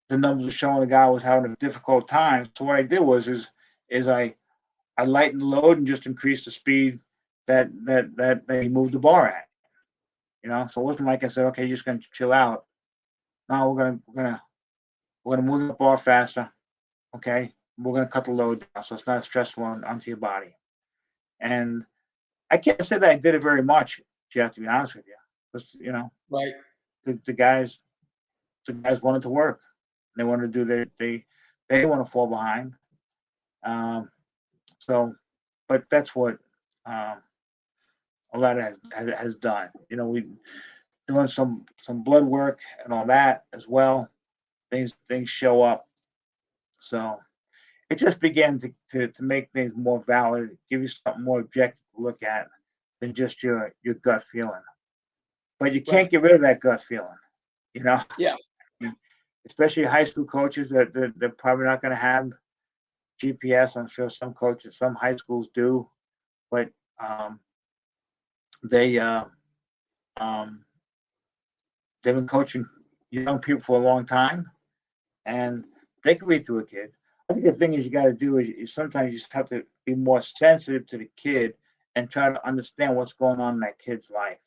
the numbers were showing the guy was having a difficult time. So what I did was I lightened the load and just increased the speed that he moved the bar at. So it wasn't like I said, okay, you're just gonna chill out. No, we're gonna move the bar faster. Okay, we're gonna cut the load down so it's not stressful onto your body. And I can't say that I did it very much, Jeff, to be honest with you, because Right. the guys wanted to work. They wanted to do they didn't want to fall behind. So, but that's what a lot of has done. We doing some blood work and all that as well. Things show up. So it just began to make things more valid, give you something more objective to look at than just your gut feeling. But you can't get rid of that gut feeling, Yeah. Especially high school coaches that they're probably not going to have GPS. I'm sure some coaches, some high schools do, but they've been coaching young people for a long time, and they can read through a kid. I think the thing is you got to do is sometimes you just have to be more sensitive to the kid and try to understand what's going on in that kid's life,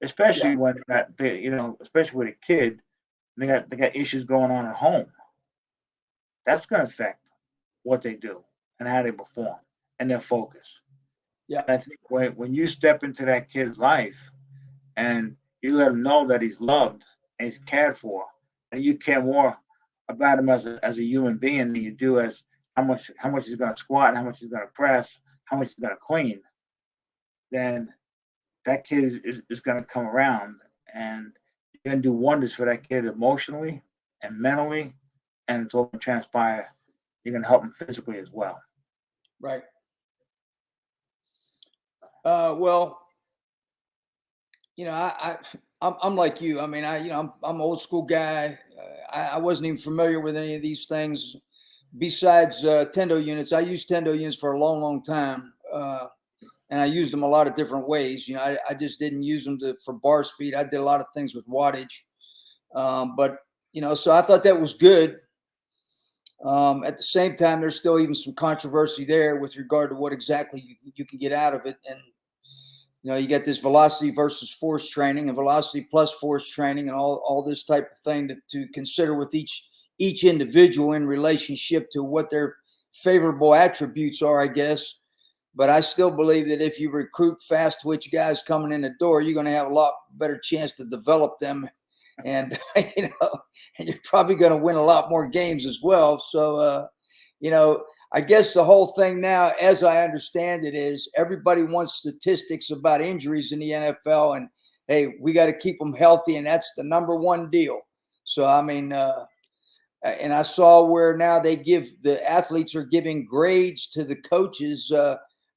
especially when especially with a kid, they got issues going on at home. That's going to affect what they do and how they perform and their focus. Yeah. And I think when you step into that kid's life and you let him know that he's loved and he's cared for, and you care more about him as a human being than you do as how much he's going to squat and how much he's going to press, how much he's going to clean, then that kid is going to come around and going to do wonders for that kid emotionally and mentally, and it's all going to transpire. You're going to help him physically as well. Right. Well, I'm like you. I mean, I'm an old school guy. I wasn't even familiar with any of these things besides Tendo units. I used Tendo units for a long, long time. And I used them a lot of different ways. I just didn't use them for bar speed. I did a lot of things with wattage. But so I thought that was good. At the same time, there's still even some controversy there with regard to what exactly you can get out of it. And, you got this velocity versus force training and velocity plus force training and all this type of thing to consider with each individual in relationship to what their favorable attributes are, I guess. But I still believe that if you recruit fast twitch guys coming in the door, you're going to have a lot better chance to develop them. And, and you're probably going to win a lot more games as well. So, I guess the whole thing now, as I understand it, is everybody wants statistics about injuries in the NFL. And, hey, we got to keep them healthy. And that's the number one deal. So, I mean, and I saw where now the athletes are giving grades to the coaches.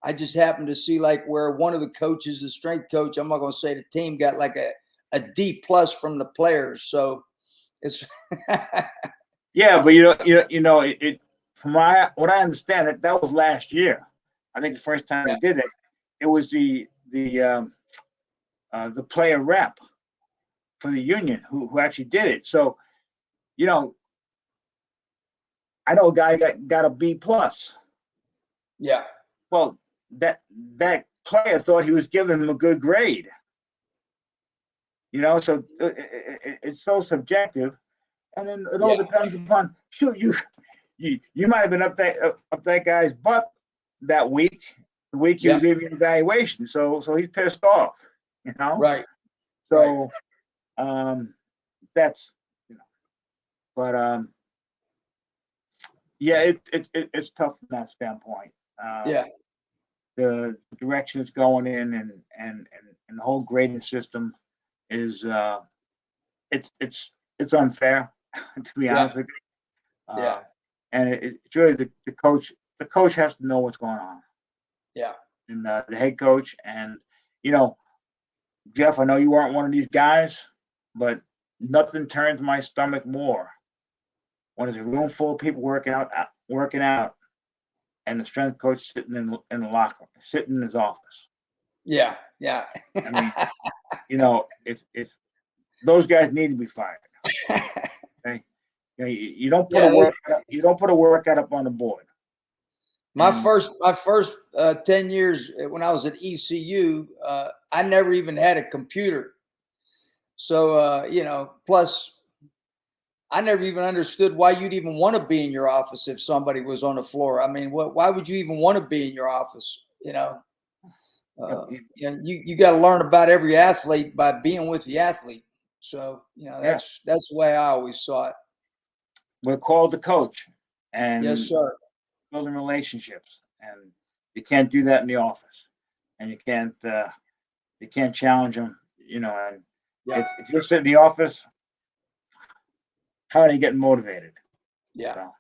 I just happened to see like where one of the coaches, the strength coach, I'm not going to say the team, got like a D+ from the players. So it's yeah, but it from what I understand, that was last year. I think the first time they did it, it was the player rep for the union who actually did it. So, I know a guy got a B+. Yeah. Well, that player thought he was giving him a good grade. So it's so subjective, and then it all depends upon. Shoot, you might have been up that guy's butt that week. The week he was giving an evaluation, so he's pissed off. Right. So, that's but it's tough from that standpoint. The direction it's going in and the whole grading system is it's unfair to be honest with you. And it's really the coach. The coach has to know what's going on. Yeah. And the head coach and Jeff, I know you aren't one of these guys, but nothing turns my stomach more when there's a room full of people working out, and the strength coach sitting in the locker room, sitting in his office. Yeah. I mean, if those guys need to be fired. Okay, you don't put a workout up on the board. My first 10 years when I was at ECU, I never even had a computer. So plus I never even understood why you'd even want to be in your office if somebody was on the floor. I mean, why would you even want to be in your office? You got to learn about every athlete by being with the athlete. So, that's the way I always saw it. We're called to coach and yes, sir. Building relationships, and you can't do that in the office, and you can't challenge them, and if you're sitting in the office, how are they getting motivated? Yeah. So.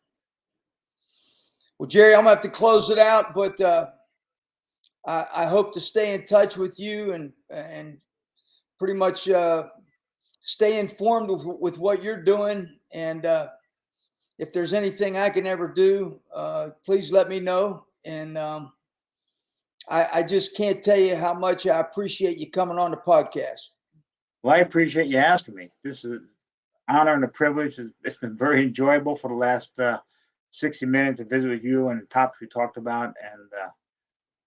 Well, Jerry, I'm gonna have to close it out, but I hope to stay in touch with you and pretty much stay informed with what you're doing. And if there's anything I can ever do, please let me know. And I just can't tell you how much I appreciate you coming on the podcast. Well, I appreciate you asking me. This is an honor and a privilege. It's been very enjoyable for the last 60 minutes to visit with you and the topics we talked about.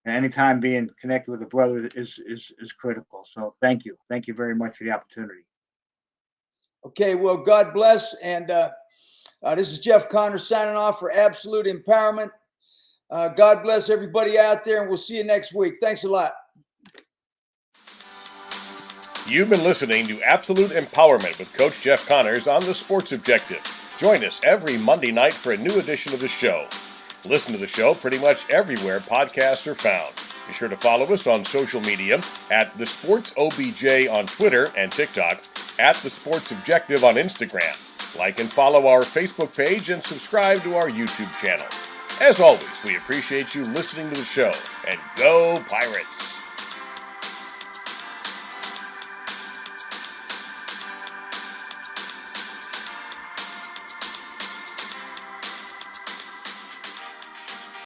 And anytime being connected with a brother is critical. So thank you. Thank you very much for the opportunity. Okay, well, God bless. And this is Jeff Conner signing off for Absolute Empowerment. God bless everybody out there, and we'll see you next week. Thanks a lot. You've been listening to Absolute Empowerment with Coach Jeff Connors on The Sports Objective. Join us every Monday night for a new edition of the show. Listen to the show pretty much everywhere podcasts are found. Be sure to follow us on social media at The Sports OBJ on Twitter and TikTok, at The Sports Objective on Instagram. Like and follow our Facebook page and subscribe to our YouTube channel. As always, we appreciate you listening to the show, and go Pirates!